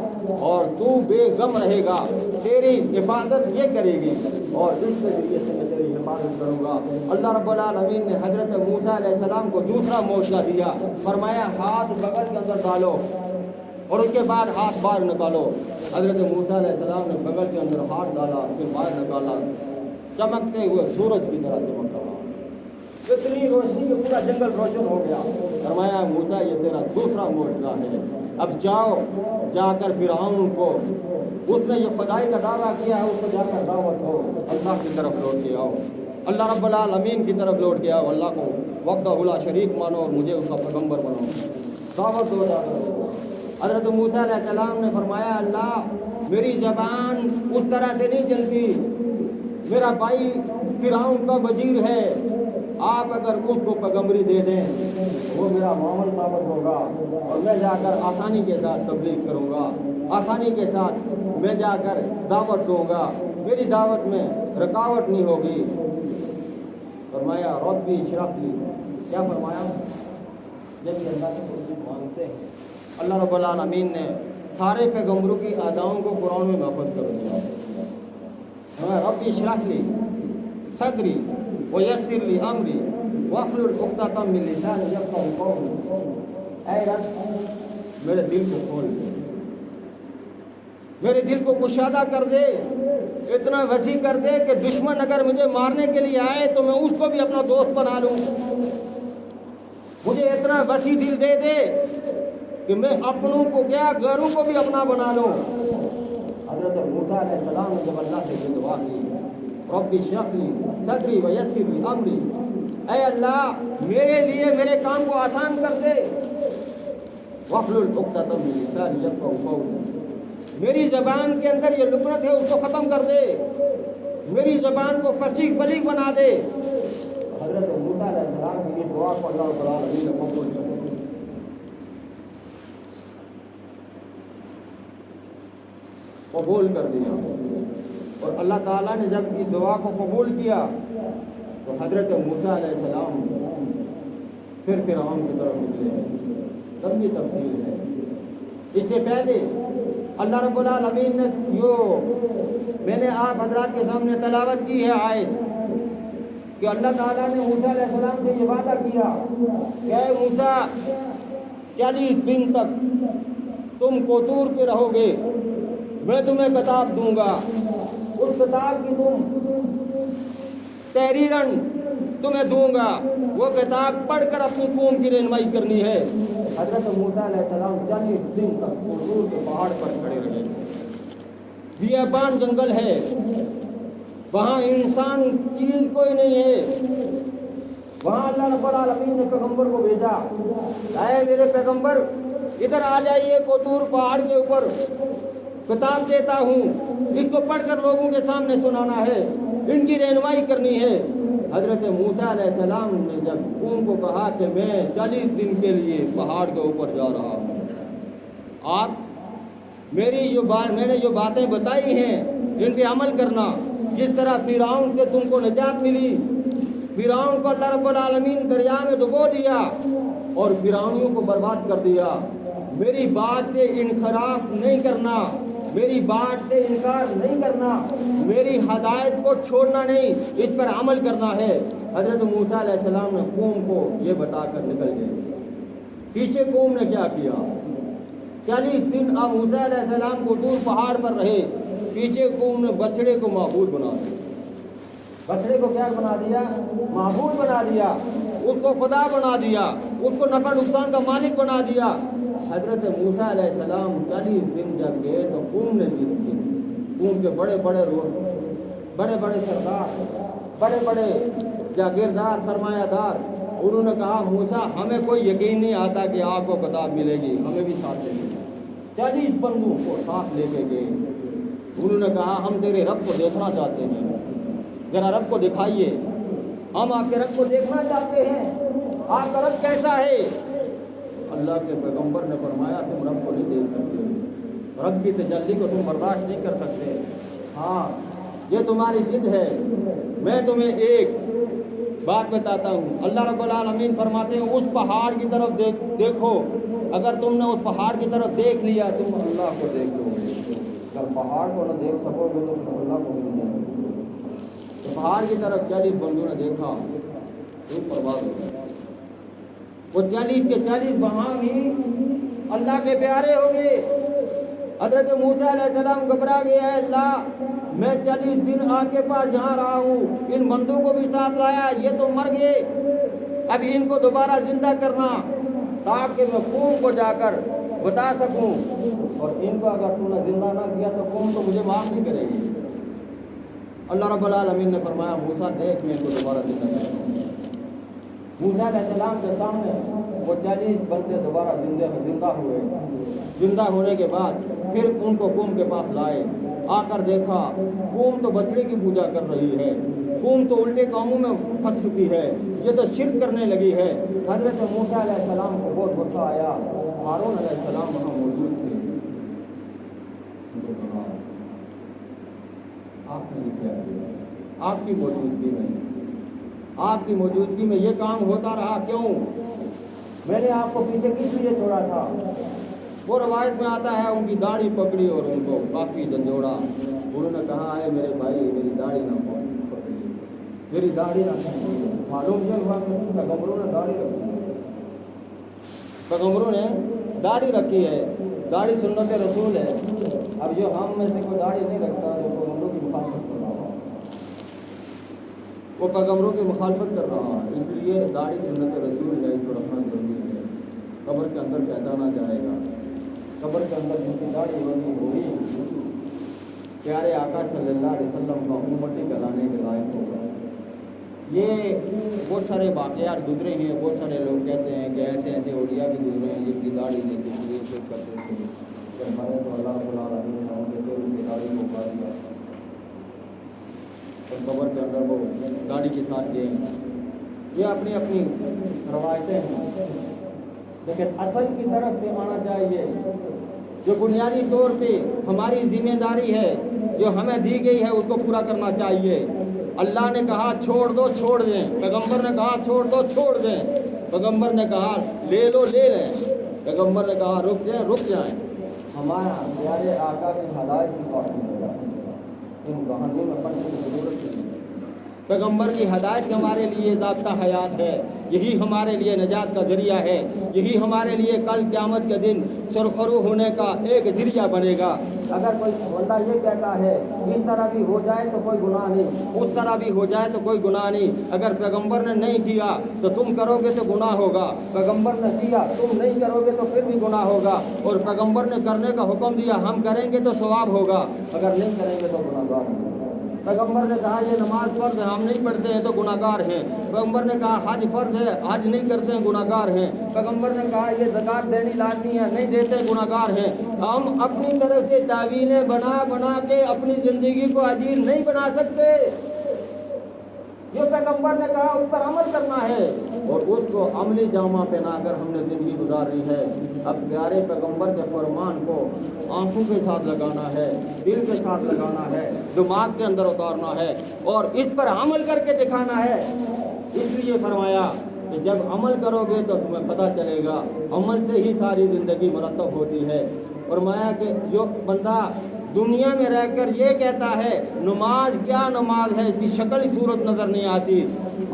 और तू बेगम रहेगा, तेरी हिफाजत ये करेगी और इसके ज़रिए से मैं तेरी हिफाजत करूँगा। अल्लाह रब्बुल आलमीन ने हज़रत मूसा अलैहिस्सलाम को दूसरा मौजज़ा दिया। फरमाया हाथ बगल के अंदर डालो और उसके बाद हाथ बाहर निकालो। हज़रत मूसा अलैहिस्सलाम ने बगल के अंदर हाथ डाला, फिर बाहर निकाला, चमकते हुए सूरज की तरह चमक रहा। इतनी रोशनी में पूरा जंगल रोशन हो गया। फरमाया मूसा ये तेरा दूसरा मौजज़ा है, अब जाओ, जाकर फिरौन को, उसने ये खुदाई का दावा किया है, उसको जाकर दावत हो, अल्लाह की तरफ लौट के आओ। अल्लाह रब्बुल आलमीन की तरफ लौट गया, अल्लाह को वहदहुल शरीक मानो और मुझे उसका पैगम्बर बनाओ, दावत दो जाकर। हज़रत मूसा अलैहिस्सलाम ने फरमाया, अल्लाह मेरी ज़बान उस तरह से नहीं चलती, मेरा भाई फिरौन का वजीर है, आप अगर उसको पैगम्बरी दे दें वो मेरा मामल साबित होगा और मैं जाकर आसानी के साथ तबलीग करूँगा, आसानी के साथ मैं जाकर दावत दूँगा, मेरी दावत में रुकावट नहीं होगी। फरमाया रब्बी इशरह ली, क्या फरमाया? जब अल्लाह से कुछ मांगते हैं, अल्लाह रब्बुल आलमीन ने सारे पैगम्बरों की अदाओं को कुरान में महफूज कर दिया। रब्बी इशरह ली सदरी व यस्सिर ली अमरी वहलुल उक़दतम मिन लिसानी यफ़क़हू क़ौली, ऐ रब मेरे दिल को खोल दे, मेरे दिल को कुशादा कर दे, इतना वसी कर दे कि दुश्मन अगर मुझे मारने के लिए आए तो मैं उसको भी अपना दोस्त बना लूँ। मुझे इतना वसी दिल दे दे कि मैं अपनों को क्या गैरों को भी अपना बना लूँ। हज़रत मूसा अलैहिस्सलाम ने जब अल्लाह से दुआ की, रब्बी इशरह ली सदरी व यस्सिर ली अमरी, ऐ अल्लाह मेरे लिए मेरे काम को आसान कर दे, वहलुल उक़दतम मिन लिसानी यफ़क़हू क़ौली, मेरी ज़बान के अंदर ये लुकनत है उसको ख़त्म कर दे, मेरी ज़बान को फसीह बलीग बना दे। हज़रत मूसा अलैहिस्सलाम की ये दुआ को अल्लाह रब्बुल आलमीन ने कबूल कर लिया, कबूल कर दिया। और अल्लाह ताला ने जब इस दुआ को कबूल किया तो हज़रत मूसा अलैहिस्सलाम फिर फिरौन की तरफ निकले। तब की तफसील है। इससे पहले अल्लाह रब्बुल आलमीन ने जो मैंने आप हज़रात के सामने तलावत की है आयत कि अल्लाह ताला ने मूसा अलैहिस्सलाम से ये वादा किया कि ऐ मूसा 40 दिन तक तुम कोतूर पे रहोगे, मैं तुम्हें किताब दूंगा, उस किताब की तुम तहरीरन तुम्हें दूंगा, वो किताब पढ़कर अपनी कौम की रहनुमाई करनी है। हज़रत मूसा अलैहिस्सलाम 40 दिन तक कोतूर के पहाड़ पर खड़े रहे। बियाबान जंगल है, वहाँ इंसान चीज कोई नहीं है। वहाँ अल्लाह रब्बुल आलमीन ने पैगम्बर को भेजा, आए मेरे पैगम्बर इधर आ जाइए, कोतूर पहाड़ के ऊपर किताब देता हूँ, इसको पढ़कर लोगों के सामने सुनाना है, इनकी रहनुमाई करनी है। हज़रत मूसा अलैहिस्सलाम ने जब कौम को कहा कि मैं 40 दिन के लिए पहाड़ के ऊपर जा रहा हूँ, आप मैंने जो बातें बताई हैं इन पे अमल करना। जिस तरह फिरौन से तुमको निजात मिली, फिरौन को अल्लाह रब्बुल आलमीन दरिया में डुबो दिया और फिरौनियों को बर्बाद कर दिया। मेरी बात से इनखराफ नहीं करना, मेरी बात से इनकार नहीं करना, मेरी हदायत को छोड़ना नहीं, इस पर अमल करना है। हज़रत मूसा अलैहिस्सलाम ने कौम को ये बताकर निकल गए। पीछे कौम ने क्या किया? 40 दिन अब मूसा अलैहिस्सलाम को दूर पहाड़ पर रहे, पीछे कौम ने बछड़े को माबूद बना दिया। बछड़े को क्या बना दिया? माबूद बना दिया, उसको खुदा बना दिया, उसको नफा नुकसान का मालिक बना दिया। हज़रत मूसा अलैहिस्सलाम 40 दिन जब गए तो कौम ने जिद की। कौम के बड़े बड़े सरदार, बड़े बड़े जागीरदार, सरमायादार, उन्होंने कहा मूसा हमें कोई यकीन नहीं आता कि आपको किताब मिलेगी, हमें भी साथ लेंगे। 40 बंदों को साथ लेके गए। उन्होंने कहा हम तेरे रब को देखना चाहते हैं, जरा रब को दिखाइए, हम आपके रब को देखना चाहते हैं, आपका रब कैसा है? अल्लाह के पैगंबर ने फरमाया तुम रब को नहीं देख सकते, रब की तजल्ली को तुम बर्दाश्त नहीं कर सकते। हाँ, ये तुम्हारी जिद है। मैं तुम्हें एक बात बताता हूँ। अल्लाह रब्बुल आलमीन फरमाते हैं उस पहाड़ की तरफ देखो, अगर तुमने उस पहाड़ की तरफ देख लिया तुम अल्लाह को देख लोगे। अगर पहाड़ को न देख सकोगे तो तुम अल्लाह को भी नहीं देख सकोगे। तो पहाड़ की तरफ 40 बंदों ने देखा तो बर्बाद हो गया। वो 40 के 40 वहाँ ही अल्लाह के प्यारे हो गए। हज़रत मूसा अलैहिस्सलाम घबरा गया, अल्लाह मैं 40 दिन आपके पास जहाँ रहा हूँ, इन बंदों को भी साथ लाया, ये तो मर गए, अब इनको दोबारा जिंदा करना ताकि मैं कौम को जाकर बता सकूँ, और इनको अगर तूने जिंदा ना किया तो कौम तो मुझे माफ़ नहीं करेगी। अल्लाह रब्बुल आलमीन ने फरमाया मूसा देख मैं इनको दोबारा जिंदा करता हूँ। मूसा अलैहिस्सलाम के सामने वो 40 बंदे दोबारा जिंदा हुए। जिंदा होने के बाद फिर उनको कौम के पास लाए। आकर देखा कौम तो बछड़े की पूजा कर रही है, कौम तो उल्टे कामों में फंस चुकी है, ये तो शिर्क करने लगी है। हजरत मूसा अलैहिस्सलाम को बहुत गुस्सा आया। हारून अलैहिस्सलाम वहाँ मौजूद थे। आपने क्या किया? आपकी मौजूदगी में ये काम होता रहा क्यों? मैंने आपको पीछे किस लिए छोड़ा था? वो रवायत में आता है उनकी दाढ़ी पकड़ी और उनको काफ़ी झंझोड़ा। उन्होंने कहा है मेरे भाई मेरी दाढ़ी ना पकड़ी, मेरी दाढ़ी ना पकड़ी। मालूम ये हुआ कि पैगंबरों ने दाढ़ी रखी है, पैगंबरों ने दाढ़ी रखी है। दाढ़ी सुन्नत रसूल है। अब जो हम में से कोई दाढ़ी नहीं रखता जो पैगंबरों की मुखालफत कर रहा है, वो पैगंबरों की मुखालफत कर रहा है। इसलिए दाढ़ी सुन्नत रसूल है, इसको रखना जरूरी है। कब्र के अंदर पहचाना जाएगा। कब्र के अंदर जिनकी दाढ़ी बनी हुई प्यारे आका सल्लल्लाहु अलैहि वसल्लम का उम्मती कहलाने के लायक होगा। ये बहुत सारे वाक़यात गुजरे हैं। बहुत सारे लोग कहते हैं कि ऐसे ऐसे औलिया भी गुजरे हैं जिनकी दाढ़ी नहीं थी, ये कुछ करते थे कि हमारे तो अल्लाह रब्बुल आलमीन ने उनकी दाढ़ी को उतार दिया और कब्र के अंदर वो दाढ़ी के साथ गए। ये अपनी अपनी रवायतें हैं, लेकिन असल की तरफ से आना चाहिए। जो बुनियादी तौर पे हमारी जिम्मेदारी है जो हमें दी गई है उसको पूरा करना चाहिए। अल्लाह ने कहा छोड़ दो छोड़ दें, पैगंबर ने कहा छोड़ दो छोड़ दें, पैगंबर ने कहा ले लो ले लें, पैगंबर ने कहा रुक जाएं रुक जाएं। हमारा प्यारे आका की हदायत की बात इन कहानियों में पढ़ने की जरूरत नहीं। पैगंबर की हदायत हमारे लिए ज़ाब्ता हयात है, यही हमारे लिए नजात का ज़रिया है, यही हमारे लिए कल क़यामत के दिन सुरखरू होने का एक ज़रिया बनेगा। अगर कोई बंदा ये कहता है इस तरह भी हो जाए तो कोई गुनाह नहीं, उस तरह भी हो जाए तो कोई गुनाह नहीं, अगर पैगंबर ने नहीं किया तो तुम करोगे तो गुनाह होगा, पैगंबर ने किया तुम नहीं करोगे तो फिर भी गुनाह होगा, और पैगंबर ने करने का हुक्म दिया हम करेंगे तो सवाब होगा, अगर नहीं करेंगे तो गुनाहगार होगा। पैगंबर ने कहा ये नमाज फ़र्ज है हम नहीं पढ़ते हैं तो गुनाहगार हैं, पैगंबर ने कहा हज फ़र्ज है हज नहीं करते हैं गुनाहगार हैं, पैगंबर ने कहा ये ज़कात देनी लाजमी है नहीं देते हैं गुनाहगार हैं। हम अपनी तरफ से तावीलें बना बना के अपनी ज़िंदगी को अजीज नहीं बना सकते। जो पैगंबर ने कहा उस पर अमल करना है और उसको अमली जामा पहनाकर हमने ज़िंदगी गुजारी है। अब प्यारे पैगंबर के फरमान को आंखों के साथ लगाना है, दिल के साथ लगाना है, दिमाग के अंदर उतारना है और इस पर अमल करके दिखाना है। इसलिए फरमाया कि जब अमल करोगे तो तुम्हें पता चलेगा, अमल से ही सारी ज़िंदगी मरतब होती है। फरमाया कि जो बंदा दुनिया में रहकर ये कहता है नमाज क्या नमाज है, इसकी शक्ल ही सूरत नज़र नहीं आती।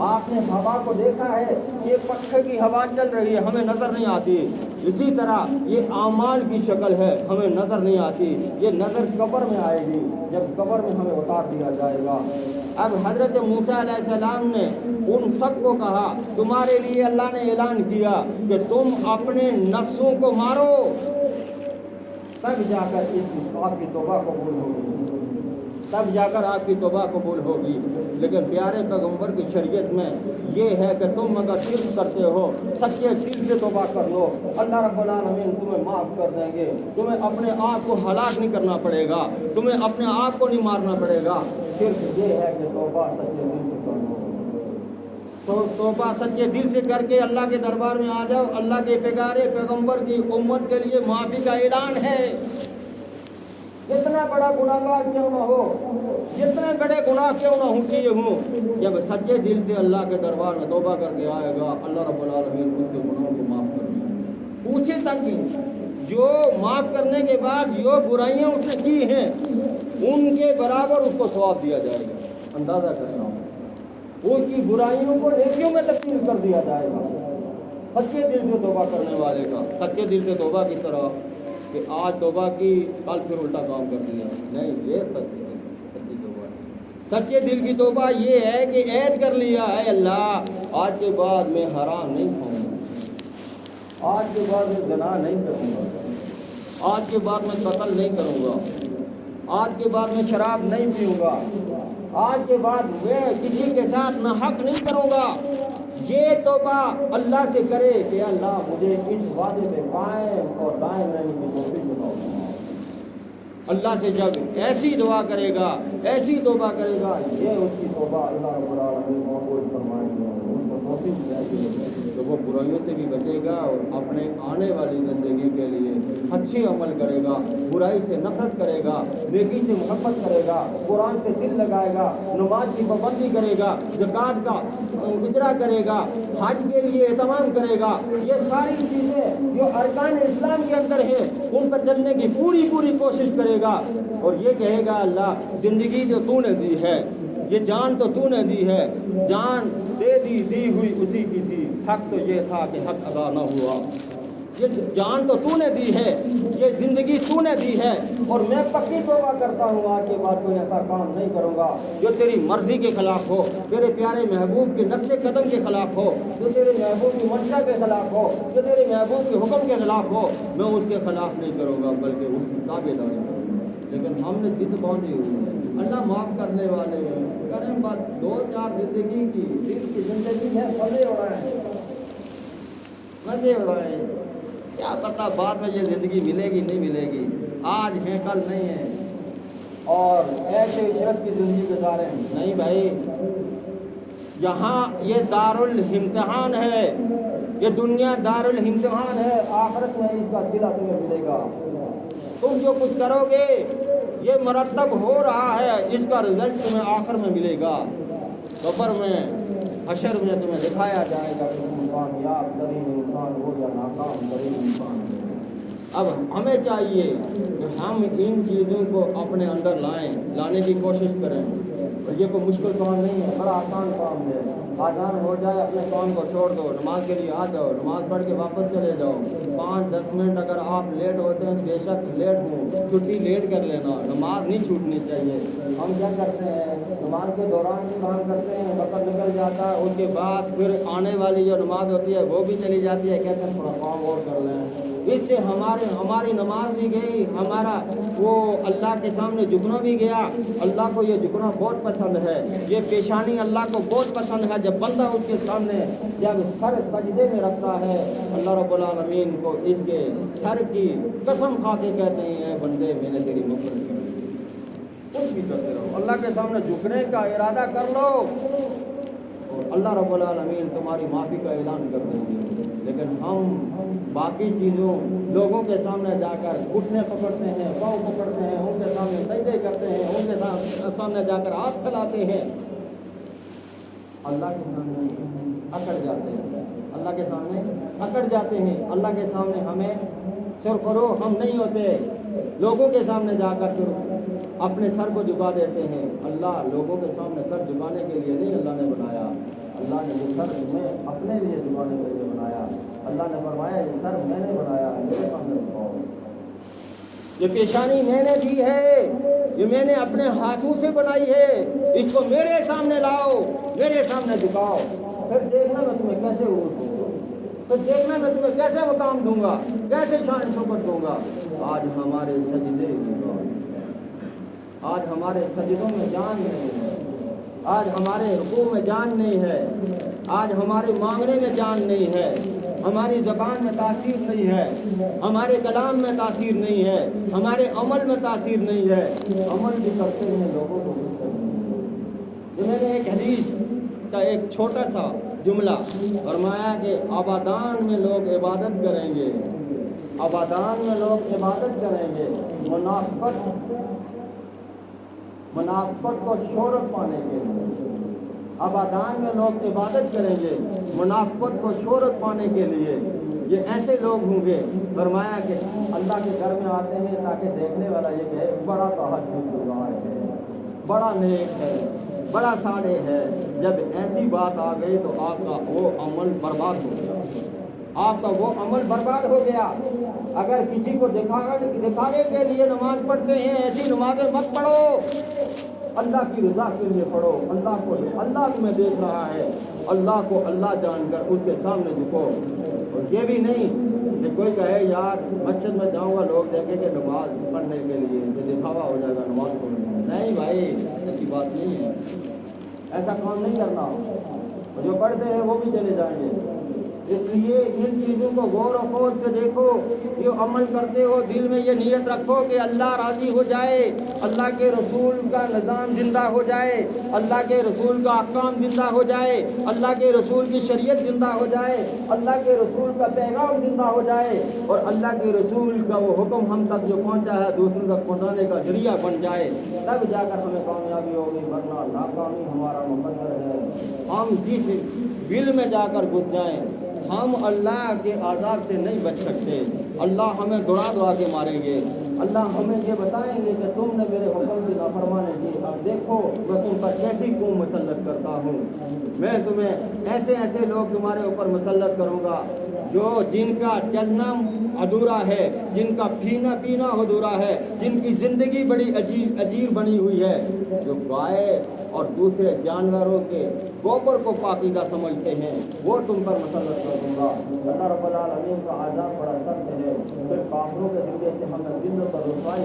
आपने हवा को देखा है, ये पत्थर की हवा चल रही है हमें नज़र नहीं आती, इसी तरह ये आमाल की शक्ल है हमें नज़र नहीं आती। ये नज़र कब्र में आएगी, जब कब्र में हमें उतार दिया जाएगा। अब हज़रत मूसा अलैहिस्सलाम ने उन सब को कहा तुम्हारे लिए अल्लाह ने ऐलान किया कि तुम अपने नफ्सों को मारो, तब जाकर आपकी तौबा कबूल होगी, तब जाकर आपकी तौबा कबूल होगी। लेकिन प्यारे पैगंबर की शरीयत में ये है कि तुम अगर शिर्क करते हो सच्चे दिल से तौबा कर लो, अल्लाह रब्बुल आलमीन तुम्हें माफ़ कर देंगे। तुम्हें अपने आप को हलाक नहीं करना पड़ेगा, तुम्हें अपने आप को नहीं मारना पड़ेगा। सिर्फ ये है कि तौबा सच्चे दिल से कर लो, तो तौबा सच्चे दिल से करके अल्लाह के दरबार में आ जाओ। अल्लाह के प्यारे पैगंबर की उम्मत के लिए माफ़ी का ऐलान है। जितना बड़ा गुनाहगार क्यों ना हो, जितने बड़े गुनाह क्यों ना हो किए हों, जब सच्चे दिल से अल्लाह के दरबार में तौबा करके आएगा अल्लाह रब्बुल आलमीन उसके गुनाहों को माफ़ कर देगा। पूछे तक जो माफ़ करने के बाद जो बुराइयां उसने की हैं उनके बराबर उसको सवाब दिया जाएगा। अंदाज़ा करना उसकी बुराइयों को नेकियों में तब्दील कर दिया जाएगा। सच्चे दिल से तौबा करने वाले का, सच्चे दिल से तौबा की तरह कि आज तौबा की कल फिर उल्टा काम कर दिया, नहीं ये सच्ची तौबा है। सच्चे दिल की तौबा ये है कि ऐद कर लिया है अल्लाह आज के बाद मैं हराम नहीं खाऊंगा, आज के बाद मैं ज़िना नहीं करूँगा, आज के बाद मैं कत्ल नहीं करूँगा, आज के बाद मैं शराब नहीं पीऊँगा, آج کے بعد میں کسی کے ساتھ نہ حق نہیں کروں گا۔ یہ توبہ اللہ سے کرے کہ اللہ مجھے اس وعدے میں قائم اور دائم رہنے کی توفیق بتاؤ۔ اللہ سے جب ایسی دعا کرے گا، ایسی توبہ کرے گا، یہ اس کی توبہ اللہ رب العالمین قبول فرمائیں گے، اس کو توفیق دے گا تو وہ برائیوں سے بھی بچے گا اور اپنے آنے والی زندگی کے لیے اچھی عمل کرے گا، برائی سے نفرت کرے گا، نیکی سے محبت کرے گا، قرآن سے دل لگائے گا، نماز کی پابندی کرے گا، زکوٰۃ کا اجرا کرے گا، حج کے لیے اہتمام کرے گا۔ یہ ساری چیزیں جو ارکان اسلام کے اندر ہیں ان پر چلنے کی پوری کوشش کرے گا اور یہ کہے گا اللہ زندگی جو تو نے دی ہے، یہ جان تو تو نے دی ہے، جان دے دی ہوئی اسی کی تھی، حق تو یہ تھا کہ حق ادا نہ ہوا۔ یہ جان تو تو نے دی ہے، یہ زندگی تو نے دی ہے اور میں پکی توبہ کرتا ہوں آج کے بعد کوئی ایسا کام نہیں کروں گا جو تیری مرضی کے خلاف ہو، تیرے پیارے محبوب کے نقش قدم کے خلاف ہو، جو تیرے محبوب کی منشا کے خلاف ہو، جو تیرے محبوب کے حکم کے خلاف ہو، میں اس کے خلاف نہیں کروں گا بلکہ اس کی تابع داری کروں گا۔ لیکن ہم نے ضد باندھی ہوئی ہے، اللہ معاف کرنے والے ہیں، کریں بات دو چار زندگی کی، دل کی زندگی ہے، مزے اڑائیں، مزے اڑائیں، کیا پتہ بعد میں یہ زندگی ملے گی نہیں ملے گی، آج ہے کل نہیں ہے، اور ایسے عشرت کی زندگی گزاریں۔ نہیں بھائی، یہاں یہ دارالامتحان ہے، یہ دنیا دارالامتحان ہے، آخرت میں اس کا صلہ تمہیں ملے گا۔ تم جو کچھ کرو گے یہ مرتب ہو رہا ہے، اس کا رزلٹ تمہیں آخر میں ملے گا، قبر میں، حشر میں تمہیں دکھایا جائے گا کہ تم کامیاب ترین انسان ہو یا ناکام ترین انسان ہو۔ اب ہمیں چاہیے کہ ہم ان چیزوں کو اپنے اندر لانے کی کوشش کریں، اور یہ کوئی مشکل کام نہیں ہے، بڑا آسان کام ہے۔ آزان ہو جائے اپنے کام کو چھوڑ دو، نماز کے لیے آ جاؤ، نماز پڑھ کے واپس چلے جاؤ، 5-10 منٹ اگر آپ لیٹ ہوتے ہیں بے شک لیٹ ہوں، چھٹی لیٹ کر لینا، نماز نہیں چھوٹنی چاہیے۔ ہم کیا کرتے ہیں، نماز کے دوران بھی کام کرتے ہیں، وقت نکل جاتا ہے، اس کے بعد پھر آنے والی جو نماز ہوتی ہے وہ بھی چلی جاتی ہے، کہتے ہیں تھوڑا کام اور کر لیں، اس سے ہماری نماز بھی گئی، ہمارا وہ اللہ کے سامنے جھکنا بھی گیا۔ اللہ کو یہ جھکنا بہت پسند ہے، یہ پیشانی اللہ کو بہت پسند ہے۔ جب بندہ اس کے سامنے جب سر سجدے میں رکھتا ہے، اللہ رب العالمین کو اس کے سر کی قسم کھا کے کہتے ہیں اے بندے میں نے تیری مغفرت کی، کچھ بھی کرتے رہو، اللہ کے سامنے جھکنے کا ارادہ کر لو اور اللہ رب العالمین تمہاری معافی کا اعلان کر دیں گے۔ لیکن ہم باقی چیزوں لوگوں کے سامنے جا کر گھٹنے پکڑتے ہیں، پاؤں پکڑتے ہیں، ان کے سامنے سجدے کرتے ہیں، ان کے سامنے جا کر ہاتھ پھیلاتے ہیں، اللہ کے سامنے اکڑ جاتے ہیں، اللہ کے سامنے اکڑ جاتے ہیں، اللہ کے سامنے ہمیں سرخرو ہم نہیں ہوتے، لوگوں کے سامنے جا کر پھر اپنے سر کو جھکا دیتے ہیں۔ اللہ لوگوں کے سامنے سر جھکانے کے لیے نہیں اللہ نے بنایا، اللہ نے یہ سر میں اپنے لیے جھکانے کے لیے بنایا۔ اللہ نے فرمایا یہ سر میں نے بنایا، میرے سامنے جھکاؤ، یہ پیشانی میں نے دی ہے، یہ میں نے اپنے ہاتھوں سے بنائی ہے، اس کو میرے سامنے لاؤ، میرے سامنے جھکاؤ، پھر دیکھنا میں تمہیں کیسے عروج دوں گا، پھر دیکھنا میں تمہیں کیسے مقام دوں گا، کیسے شان شوکت دوں گا۔ آج ہمارے سجدے آج ہمارے سجدوں میں جان نہیں ہے، آج ہمارے رکوع میں جان نہیں ہے، آج ہمارے مانگنے میں جان نہیں ہے، ہماری زبان میں تاثیر نہیں ہے، ہمارے کلام میں تاثیر نہیں ہے، ہمارے عمل میں تاثیر نہیں ہے، عمل بھی کرتے ہیں لوگوں کو خوش کرنے کے لیے۔ میں نے ایک حدیث کا ایک چھوٹا سا جملہ فرمایا کہ آبادان میں لوگ عبادت کریں گے، آبادان میں لوگ عبادت کریں گے، منافقت کو شہرت پانے کے لیے، آبادان میں لوگ عبادت کریں گے منافقت کو شہرت پانے کے لیے۔ یہ ایسے لوگ ہوں گے، فرمایا کہ اللہ کے گھر میں آتے ہیں تاکہ دیکھنے والا یہ کہے بڑا تہجد گزار ہے، بڑا نیک ہے، بڑا صالح ہے۔ جب ایسی بات آ گئی تو آپ کا وہ عمل برباد ہو گیا، آپ کا وہ عمل برباد ہو گیا۔ اگر کسی کو دکھاوے کے لیے نماز پڑھتے ہیں، ایسی نمازیں مت پڑھو، اللہ کی رضا کے لیے پڑھو، اللہ تمہیں دیکھ رہا ہے، اللہ کو اللہ جان کر اس کے سامنے جھکو۔ اور یہ بھی نہیں کہ کوئی کہے یار مسجد میں جاؤں گا لوگ دیکھیں کہ نماز پڑھنے کے لیے دکھاوا ہو جائے گا، نماز پڑھنے नहीं भाई, ऐसी बात नहीं है, ऐसा काम नहीं करना। जो पढ़ते हैं वो भी चले जाएंगे। इसलिए इन चीज़ों को गौर और खोज से देखो, जो अमल करते हो दिल में ये नीयत रखो कि अल्लाह राज़ी हो जाए, अल्लाह के रसूल का निज़ाम ज़िंदा हो जाए, अल्लाह के रसूल का अहकाम ज़िंदा हो जाए, अल्लाह के रसूल की शरीयत ज़िंदा हो जाए, अल्लाह के रसूल का पैगाम ज़िंदा हो जाए, और अल्लाह के रसूल का वो हुक्म हम तक जो पहुँचा है दूसरों तक पहुँचाने का ज़रिया बन जाए, तब जाकर हमें कामयाबी होगी, वरना नाकामी हमारा मुकद्दर है। हम जिस बिल में जाकर घुस जाएँ, हम अल्लाह के आज़ाब से नहीं बच सकते। अल्लाह हमें दौड़ा दौड़ा के मारेंगे। अल्लाह हमें ये बताएंगे कि तुमने मेरे हुक्म की नाफरमानी की, अब देखो मैं तुम पर कैसी कौम मुसल्लत करता हूँ। मैं तुम्हें ऐसे ऐसे लोग तुम्हारे ऊपर मुसल्लत करूँगा जो जिनका चलना अधूरा है, जिनका पीना अधूरा है, जिनकी ज़िंदगी बड़ी अजीब बनी हुई है, जो गाय और दूसरे जानवरों के गोबर को पाकीज़ा समझते हैं, वो तुम पर मुसल्लत कर दूँगा। अल्लाह रब्बुल आलमीन का आज़ाब बड़ा सख्त है। फिर काफिरों के ज़रिए से हमें जिल्लत और रुसवाई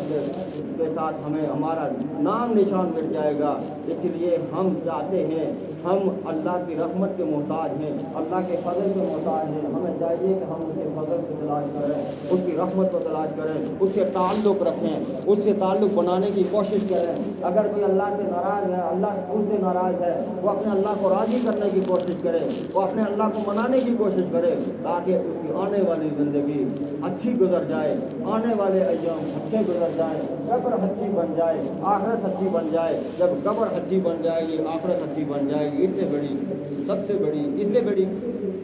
के साथ हमें हमारा नाम निशान मिट जाएगा। इसलिए हम चाहते हैं, हम अल्लाह की रहमत के मोहताज हैं, अल्लाह के फजल के मोहताज हैं। हमें चाहिए कि हम उसके फजल को तलाश करें, उसकी रहमत को तलाश करें, उससे ताल्लुक़ रखें, उससे ताल्लुक़ बनाने की कोशिश करें। अगर कोई अल्लाह से नाराज़ है, अल्लाह उससे नाराज़ है, वो अपने अल्लाह को राज़ी करने की कोशिश करे, वो अपने अल्लाह को मनाने की कोशिश करे, ताकि उसकी आने वाली ज़िंदगी अच्छी गुजर जाए, आने वाले अय्याम अच्छे गुजर जाए, कब्र अच्छी बन जाए, आखिरत अच्छी बन जाए। जब कब्र अच्छी बन जाएगी, आखिरत अच्छी बन जाएगी, इससे बड़ी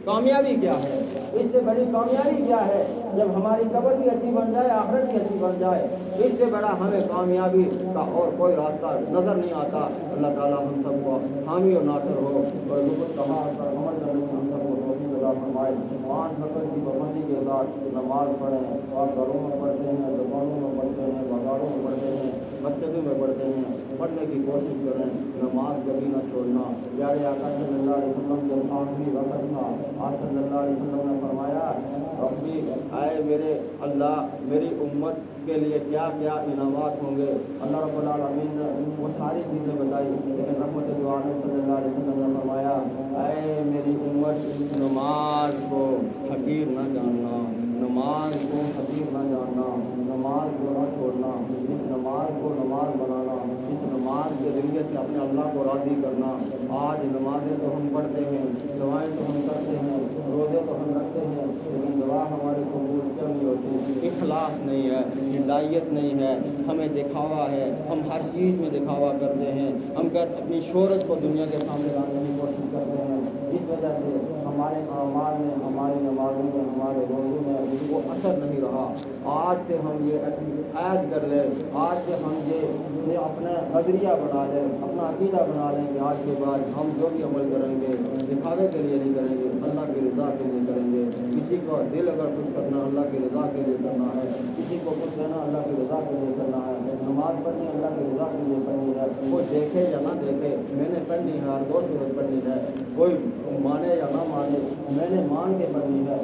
कामयाबी क्या है? इससे बड़ी कामयाबी क्या है? जब हमारी कब्र भी अच्छी बन जाए, आखिरत भी अच्छी बन जाए, इससे बड़ा हमें कामयाबी का और कोई रास्ता नज़र नहीं आता। अल्लाह ताला हम सबको हामी और नासर हो और ज़ुबुत कमा पर अमल करने की हम सबको तौफीक अता फरमाए। 5 वक़्त की पाबंदी के साथ नमाज़ पढ़ें, और घरों में पढ़ते हैं, दुकानों में पढ़ते हैं, बाज़ारों में पढ़ते हैं, मस्जिदों में पढ़ते हैं, पढ़ने की कोशिश करें, नमाज कभी न छोड़ना। प्यारे आका सल्लल्लाहु अलैहि वसल्लम जब आखिरी वक़्त था, आप सल्लल्लाहु अलैहि वसल्लम ने फरमाया, रब्बी आए मेरे अल्लाह, मेरी उम्मत के लिए क्या क्या इनामात होंगे। अल्लाह रब्बुल आलमीन ने वो सारी चीज़ें बताई, लेकिन रहमत दो आलम सल्लल्लाहु अलैहि वसल्लम ने फरमाया, आए मेरी उम्मत, नमाज को हकीर न जानना, नमाज को हकीर न जानना, नमाज को न छोड़ना, इस नमाज को नमाज बनाना, इस नमाज के ज़रिए से अपने अल्लाह को राज़ी करना। आज नमाज़ें तो हम पढ़ते हैं, दुआएँ तो हम करते हैं, रोज़े तो हम रखते हैं, लेकिन दुआ हमारी कबूल क्यों नहीं होती? इखलास नहीं है, हिदायत नहीं है, हमें दिखावा है, हम हर चीज़ में दिखावा करते हैं, हम अपनी शोहरत को दुनिया के सामने लाने की कोशिश करते हैं। इस वजह से हमारे अमाल में, हमारी नमाज़ों में, हमारे रोज़ों में वो असर नहीं रहा। आज से हम ये ऐद कर लें, आज से हम ये अपना नज़रिया बना लें, अपना अक़ीदा बना लें कि आज के बाद हम जो भी अमल करेंगे दिखावे के लिए नहीं करेंगे, अल्लाह की रज़ा के लिए करेंगे। किसी को दिल अगर खुश करना अल्लाह की रज़ा के लिए करना है, किसी को खुश करना अल्लाह की रज़ा के लिए करना है, नमाज़ पढ़नी अल्लाह की रज़ा के लिए पढ़नी है। वो देखे या ना देखे, मैंने पढ़नी है, हर 2 सूरत पढ़नी है, कोई माने या ना माने, मैंने मान के पढ़नी है।